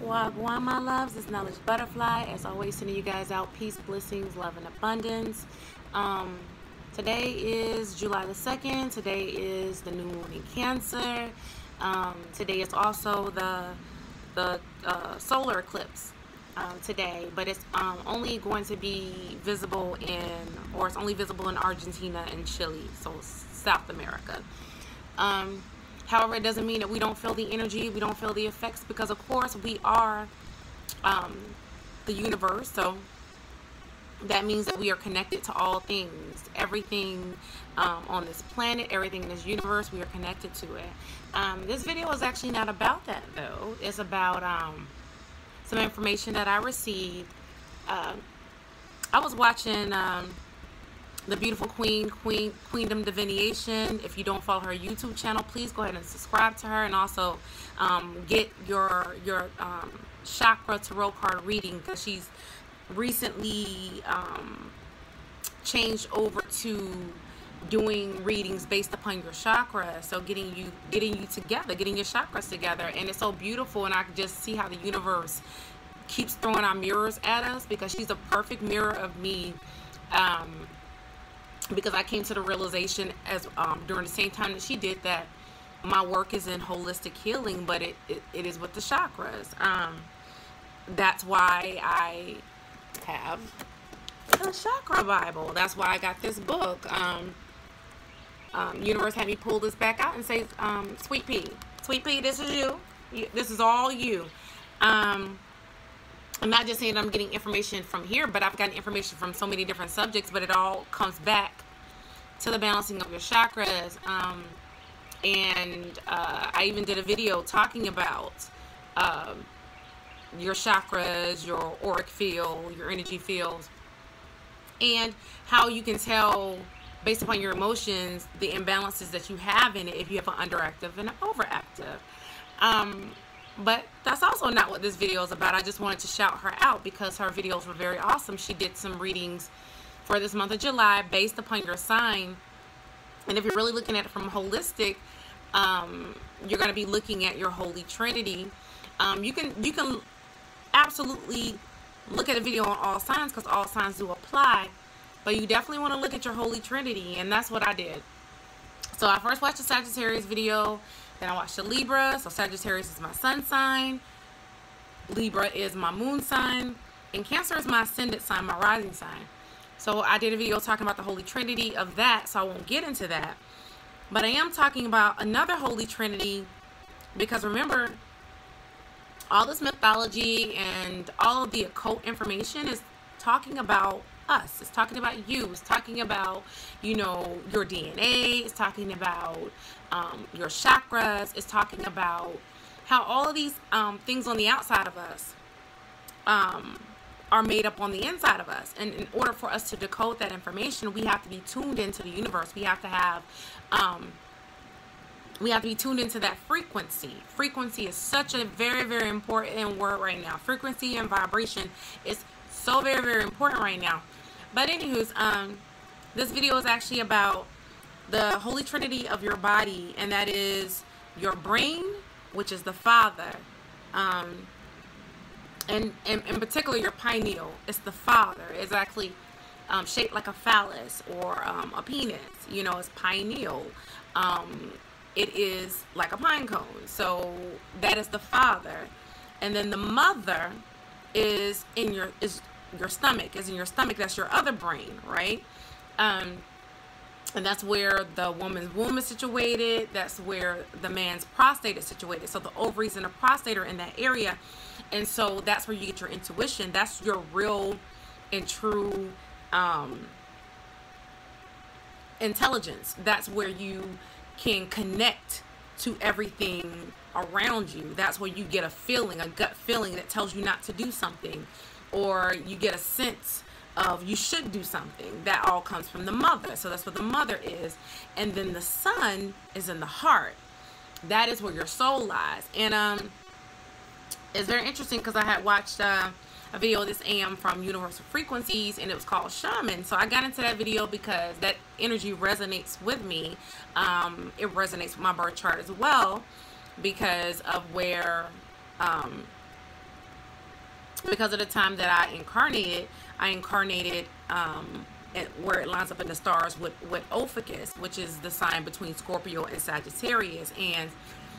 Wagwan, my loves. It's Knowledge Butterfly. As always, sending you guys out peace, blessings, love, and abundance. Today is July the 2nd. Today is the new moon in Cancer. Today is also the solar eclipse today, but it's only going to be visible it's only visible in Argentina and Chile, so South America. However, it doesn't mean that we don't feel the energy, we don't feel the effects, because of course we are the universe. So that means that we are connected to all things, everything on this planet, everything in this universe, we are connected to it. This video is actually not about that though. It's about some information that I received. I was watching the beautiful Queendom Divination. If you don't follow her YouTube channel, please go ahead and subscribe to her, and also get your chakra tarot card reading, because she's recently changed over to doing readings based upon your chakras. So getting you together, getting your chakras together, and it's so beautiful. And I can just see how the universe keeps throwing our mirrors at us, because she's a perfect mirror of me. Because I came to the realization as during the same time that she did, that my work is in holistic healing, but it is with the chakras. That's why I have the Chakra Bible. That's why I got this book. Universe had me pull this back out and say, Sweet Pea, this is you. This is all you. I'm not just saying I'm getting information from here, but I've gotten information from so many different subjects, but it all comes back to the balancing of your chakras. I even did a video talking about your chakras, your auric field, your energy fields, and how you can tell based upon your emotions the imbalances that you have in it, if you have an underactive and an overactive. But that's also not what this video is about. I just wanted to shout her out because her videos were very awesome. She did some readings for this month of July based upon your sign. And if you're really looking at it from holistic, you're going to be looking at your Holy Trinity. You can absolutely look at a video on all signs, because all signs do apply. But you definitely want to look at your Holy Trinity, and that's what I did. So I first watched the Sagittarius video. Then I watched the Libra. So Sagittarius is my sun sign, Libra is my moon sign, and Cancer is my ascendant sign, my rising sign. So I did a video talking about the Holy Trinity of that, so I won't get into that. But I am talking about another Holy Trinity, because remember, all this mythology and all of the occult information is talking about us. It's talking about you. It's talking about, you know, your DNA. It's talking about your chakras. It's talking about how all of these things on the outside of us are made up on the inside of us. And in order for us to decode that information, we have to be tuned into the universe. We have to have be tuned into that frequency. Frequency is such a very, very important word right now. Frequency and vibration is so very, very important right now. But anywho's, this video is actually about the Holy Trinity of your body, and that is your brain, which is the father, and in particular your pineal. It's the father. It's actually shaped like a phallus or a penis. You know, it's pineal. It is like a pine cone. So that is the father, and then the mother is in your stomach. Is in your stomach. That's your other brain, right? And that's where the woman's womb is situated. That's where the man's prostate is situated. So the ovaries and the prostate are in that area. And so that's where you get your intuition. That's your real and true intelligence. That's where you can connect to everything around you. That's where you get a feeling, a gut feeling that tells you not to do something, or you get a sense of you should do something. That all comes from the mother. So that's what the mother is. And then the son is in the heart. That is where your soul lies. And it's very interesting, because I had watched a video this AM from Universal Frequencies, and it was called Shaman. So I got into that video because that energy resonates with me. It resonates with my birth chart as well, because of where because of the time that I incarnated where it lines up in the stars with Ophiuchus, which is the sign between Scorpio and Sagittarius. And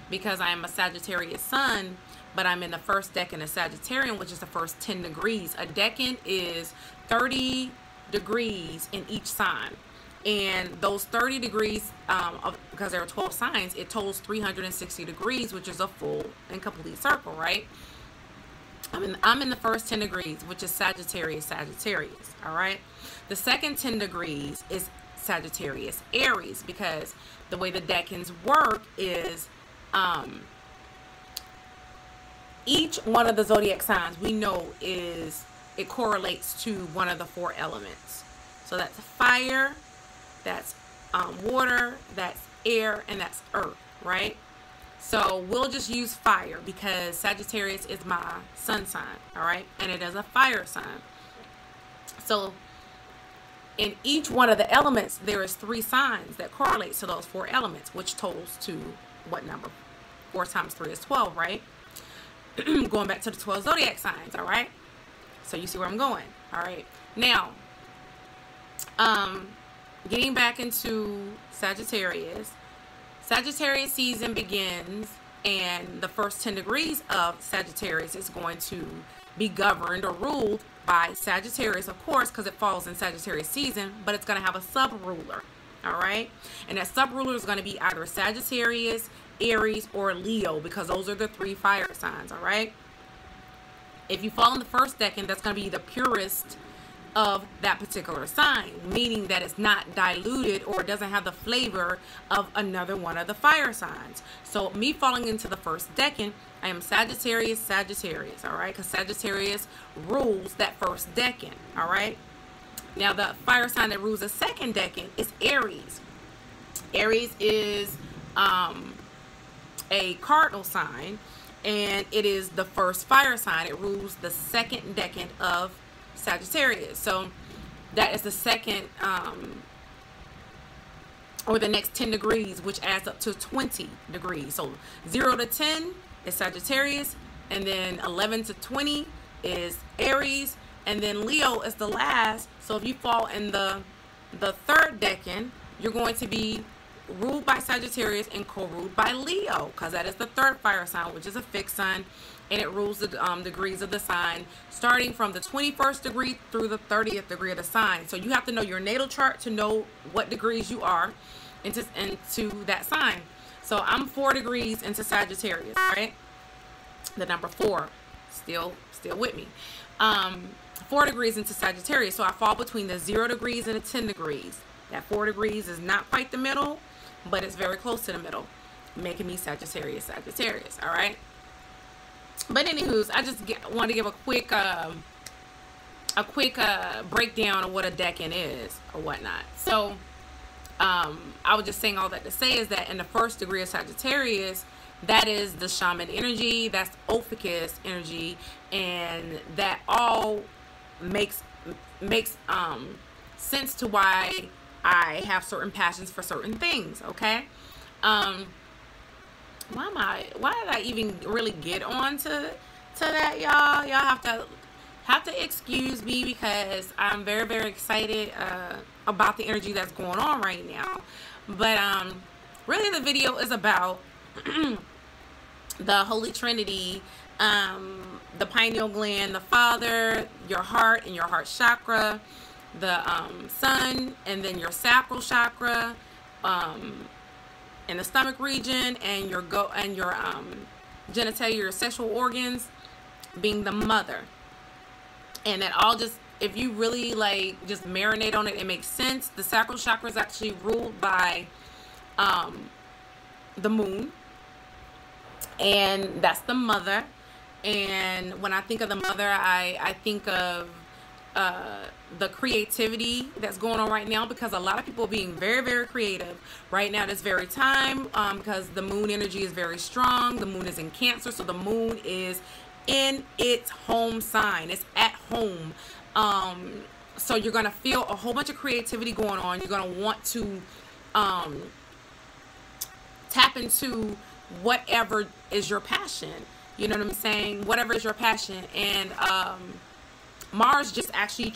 because I am a Sagittarius sun, but I'm in the first decan of Sagittarian, which is the first 10 degrees. A decan is 30 degrees in each sign. And those 30 degrees, because there are 12 signs, it totals 360 degrees, which is a full and complete circle, right? I'm in the first 10 degrees, which is Sagittarius, all right? The second 10 degrees is Sagittarius, Aries, because the way the decans work is each one of the zodiac signs we know it correlates to one of the 4 elements. So that's fire, that's water, that's air, and that's earth, right? So we'll just use fire because Sagittarius is my sun sign, all right? And it is a fire sign. So in each one of the elements, there is 3 signs that correlate to those 4 elements, which totals to what number? 4 times 3 is 12, right? Going back to the 12 zodiac signs, all right? So you see where I'm going, all right? Now, getting back into Sagittarius. Sagittarius season begins, and the first 10 degrees of Sagittarius is going to be governed or ruled by Sagittarius, of course, because it falls in Sagittarius season, but it's going to have a sub-ruler, all right? And that sub-ruler is going to be either Sagittarius, Aries, or Leo, because those are the 3 fire signs, all right? If you fall in the first decan, that's going to be the purest of that particular sign, meaning that it's not diluted or doesn't have the flavor of another one of the fire signs. So me falling into the first decan, I am Sagittarius, all right? Because Sagittarius rules that first decan, all right? Now the fire sign that rules the second decan is Aries. Aries is a cardinal sign, and it is the first fire sign. It rules the second decan of Sagittarius. So that is the second or the next 10 degrees, which adds up to 20 degrees. So 0 to 10 is Sagittarius, and then 11 to 20 is Aries, and then Leo is the last. So if you fall in the third decan, you're going to be ruled by Sagittarius and co-ruled by Leo, because that is the third fire sign, which is a fixed sign, and it rules the degrees of the sign starting from the 21st degree through the 30th degree of the sign. So you have to know your natal chart to know what degrees you are into that sign. So I'm 4 degrees into Sagittarius, right? The number 4, still with me. 4 degrees into Sagittarius. So I fall between the 0 degrees and the 10 degrees. That 4 degrees is not quite the middle, but it's very close to the middle, making me Sagittarius, all right? But anywho's, I just want to give a quick breakdown of what a decan is or whatnot. So I was just saying all that to say is that in the first degree of Sagittarius, that is the shaman energy, that's Ophiuchus energy, and that all makes sense to why I have certain passions for certain things, okay? Why did I even really get on to that, y'all? Y'all have to excuse me, because I'm very, very excited about the energy that's going on right now. But really the video is about the Holy Trinity, the pineal gland, the Father, your heart and your heart chakra, the sun, and then your sacral chakra, in the stomach region, and your genitalia, your sexual organs being the mother. And that all just, if you really like just marinate on it, it makes sense. The sacral chakra is actually ruled by the moon, and that's the mother. And when I think of the mother, I think of the creativity that's going on right now, because a lot of people are being very, very creative right now this very time, because the moon energy is very strong. The moon is in Cancer, so the moon is in its home sign. It's at home. So you're going to feel a whole bunch of creativity going on. You're going to want to tap into whatever is your passion. You know what I'm saying? Whatever is your passion. And Mars just actually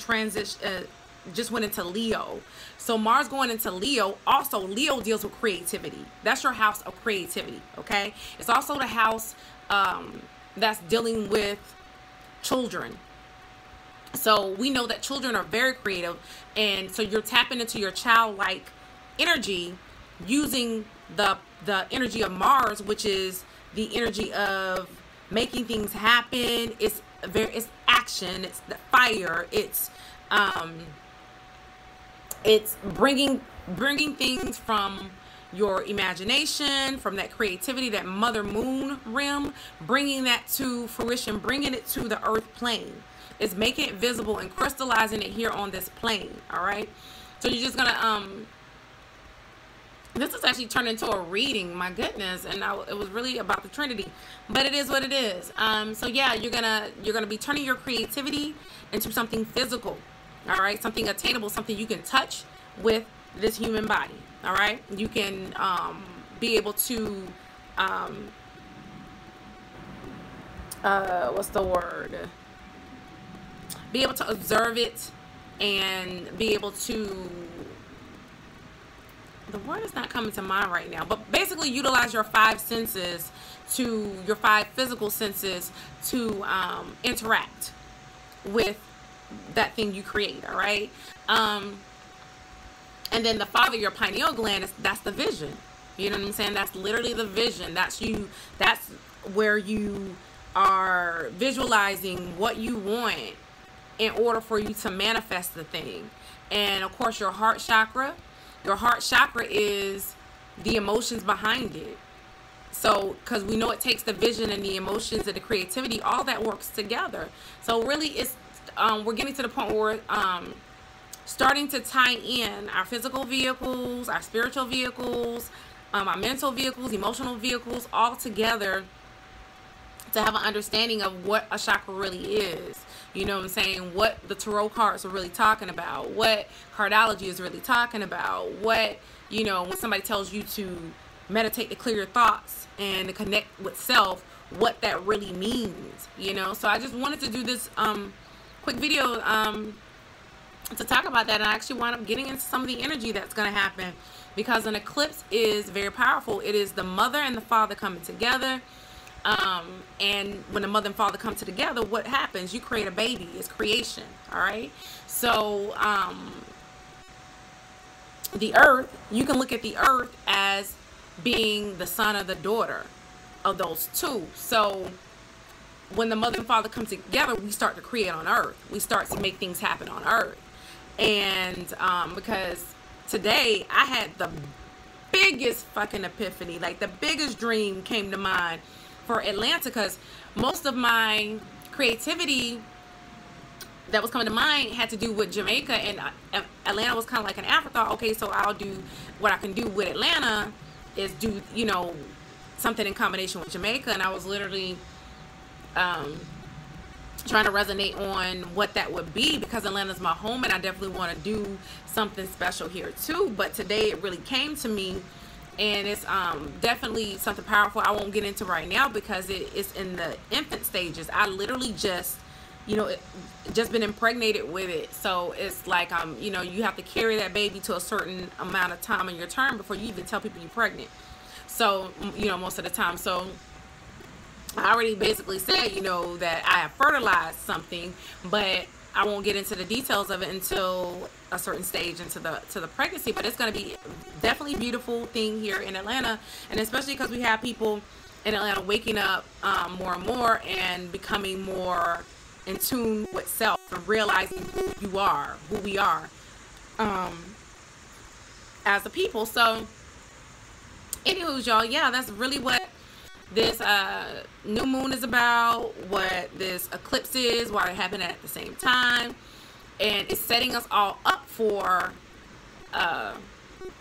just went into Leo. So Mars going into Leo, also Leo deals with creativity. That's your house of creativity, okay? It's also the house that's dealing with children. So we know that children are very creative, and so you're tapping into your childlike energy using the energy of Mars, which is the energy of making things happen. It's action, it's the fire, it's bringing things from your imagination, from that creativity, that mother moon realm, bringing that to fruition, bringing it to the earth plane. It's making it visible and crystallizing it here on this plane. All right, so you're just gonna this is actually turned into a reading, my goodness, and it was really about the Trinity, but it is what it is. So yeah, you're gonna be turning your creativity into something physical. All right, something attainable, something you can touch with this human body. All right, you can be able to what's the word? Be able to observe it and be able to, the word is not coming to mind right now, but basically utilize your 5 senses, your 5 physical senses to interact with that thing you create. All right. And then the father, your pineal gland, that's the vision. You know what I'm saying? That's literally the vision. That's you. That's where you are visualizing what you want in order for you to manifest the thing. And of course, your heart chakra is the emotions behind it. So, because we know it takes the vision and the emotions and the creativity, all that works together. So really, it's we're getting to the point where we're starting to tie in our physical vehicles, our spiritual vehicles, our mental vehicles, emotional vehicles, all together to have an understanding of what a chakra really is. You know what I'm saying? What the tarot cards are really talking about, what cardology is really talking about, what, you know, when somebody tells you to meditate to clear your thoughts and to connect with self, what that really means, you know? So I just wanted to do this quick video to talk about that, and I actually wound up getting into some of the energy that's going to happen, because an eclipse is very powerful. It is the mother and the father coming together. And when the mother and father come together, what happens? You create a baby. It's creation. All right. So the earth, you can look at the earth as being the son or the daughter of those two. So when the mother and father come together, we start to create on earth. We start to make things happen on earth. And because today I had the biggest fucking epiphany, like the biggest dream came to mind for Atlanta, because most of my creativity that was coming to mind had to do with Jamaica, and Atlanta was kind of like an afterthought. Okay, so I'll do what I can do with Atlanta is do, you know, something in combination with Jamaica. And I was literally trying to resonate on what that would be, because Atlanta's my home and I definitely want to do something special here too. But today it really came to me, and it's definitely something powerful. I won't get into right now because it's in the infant stages. I literally just, you know, just been impregnated with it. So it's like, you know, you have to carry that baby to a certain amount of time in your term before you even tell people you're pregnant. So, you know, most of the time. So I already basically said, you know, that I have fertilized something, but I won't get into the details of it until a certain stage into the pregnancy. But it's going to be definitely a beautiful thing here in Atlanta, and especially because we have people in Atlanta waking up more and more and becoming more in tune with self and realizing who we are as a people. So anywho, y'all, yeah, that's really what this new moon is about, what this eclipse is, why it happened at the same time, and it's setting us all up for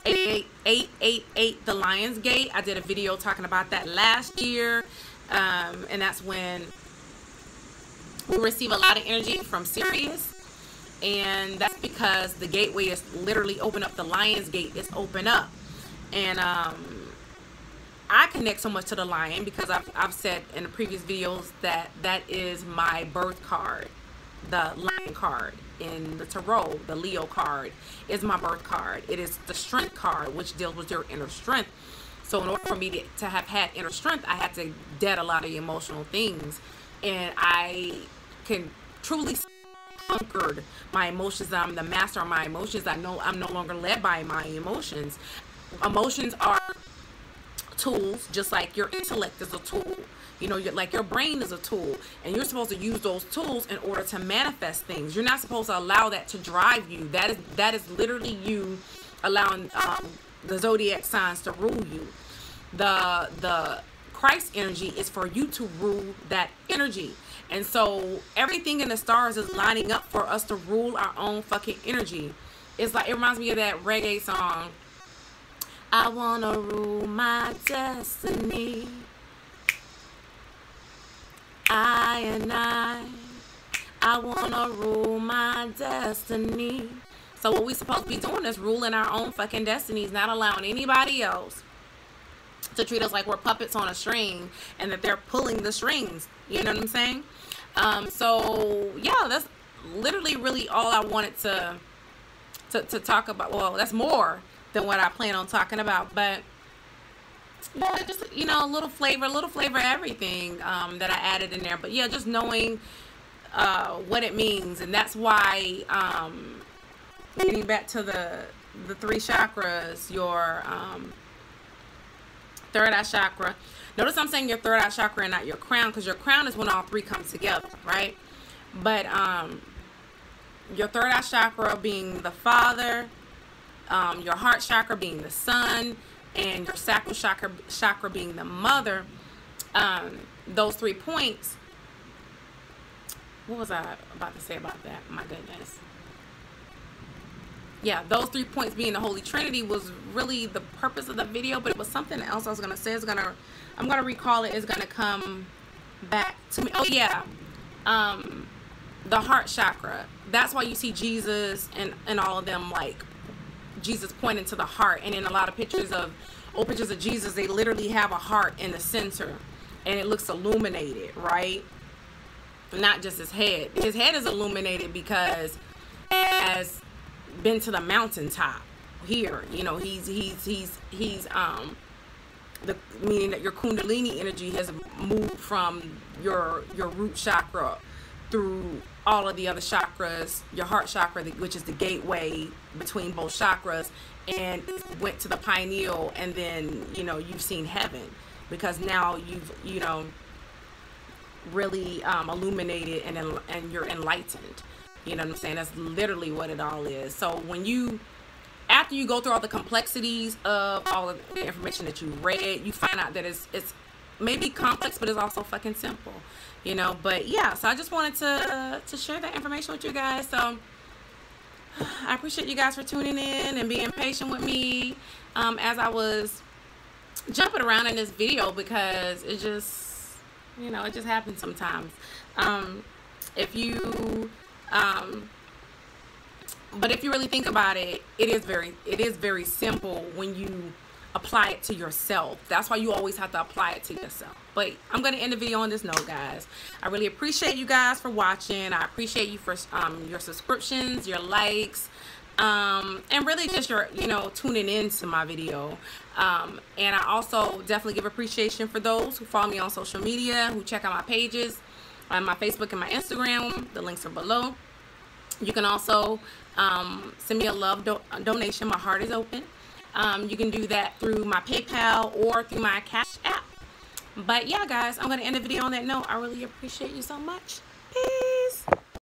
888, the Lion's Gate. I did a video talking about that last year, and that's when we receive a lot of energy from Sirius, and that's because the gateway is literally open up. The Lion's Gate is open up, and I connect so much to the lion because I've said in the previous videos that that is my birth card. The lion card in the tarot, the Leo card, is my birth card. It is the strength card, which deals with your inner strength. So in order for me to have had inner strength, I had to dead a lot of emotional things. And I can truly conquered my emotions. I'm the master of my emotions. I know I'm no longer led by my emotions. Emotions are tools, just like your intellect is a tool. You know, like your brain is a tool, and you're supposed to use those tools in order to manifest things. You're not supposed to allow that to drive you. That is literally you allowing the zodiac signs to rule you. The Christ energy is for you to rule that energy. And so everything in the stars is lining up for us to rule our own fucking energy. It's like, it reminds me of that reggae song, I wanna rule my destiny. I wanna rule my destiny. So what we supposed to be doing is ruling our own fucking destinies, not allowing anybody else to treat us like we're puppets on a string and that they're pulling the strings. You know what I'm saying? So yeah, that's literally really all I wanted to talk about. Well, that's more than what I plan on talking about, but yeah, just, you know, a little flavor everything that I added in there. But yeah, just knowing what it means. And that's why getting back to the 3 chakras, your third eye chakra. Notice I'm saying your third eye chakra and not your crown, because your crown is when all 3 come together, right? But your third eye chakra being the father, your heart chakra being the son, and your sacral chakra being the mother. Those 3 points. What was I about to say about that? My goodness. Yeah, those 3 points being the Holy Trinity was really the purpose of the video, but it was something else I was gonna say. I'm gonna recall it. It's gonna come back to me. Oh yeah, the heart chakra. That's why you see Jesus and all of them, like Jesus pointing to the heart. And in a lot of pictures of old pictures of Jesus, they literally have a heart in the center, and it looks illuminated, right? Not just his head. His head is illuminated because as been to the mountaintop here, you know, he's the meaning that your kundalini energy has moved from your root chakra through all of the other chakras, your heart chakra, which is the gateway between both chakras, and went to the pineal, and then, you know, you've seen heaven, because now you've, you know, really illuminated and you're enlightened. You know what I'm saying? That's literally what it all is. So when you, after you go through all the complexities of all of the information that you read, you find out that it's maybe complex, but it's also fucking simple, you know. But yeah, so I just wanted to share that information with you guys. So I appreciate you guys for tuning in and being patient with me as I was jumping around in this video, because it just, you know, it just happens sometimes. But if you really think about it, it is very simple when you apply it to yourself. That's why you always have to apply it to yourself. But I'm going to end the video on this note, guys. I really appreciate you guys for watching. I appreciate you for your subscriptions, your likes, and really just your, you know, tuning in to my video. And I also definitely give appreciation for those who follow me on social media, who check out my pages, on my Facebook and my Instagram. The links are below. You can also send me a love donation. My heart is open. You can do that through my PayPal or through my CashApp. But yeah, guys, I'm going to end the video on that note. I really appreciate you so much.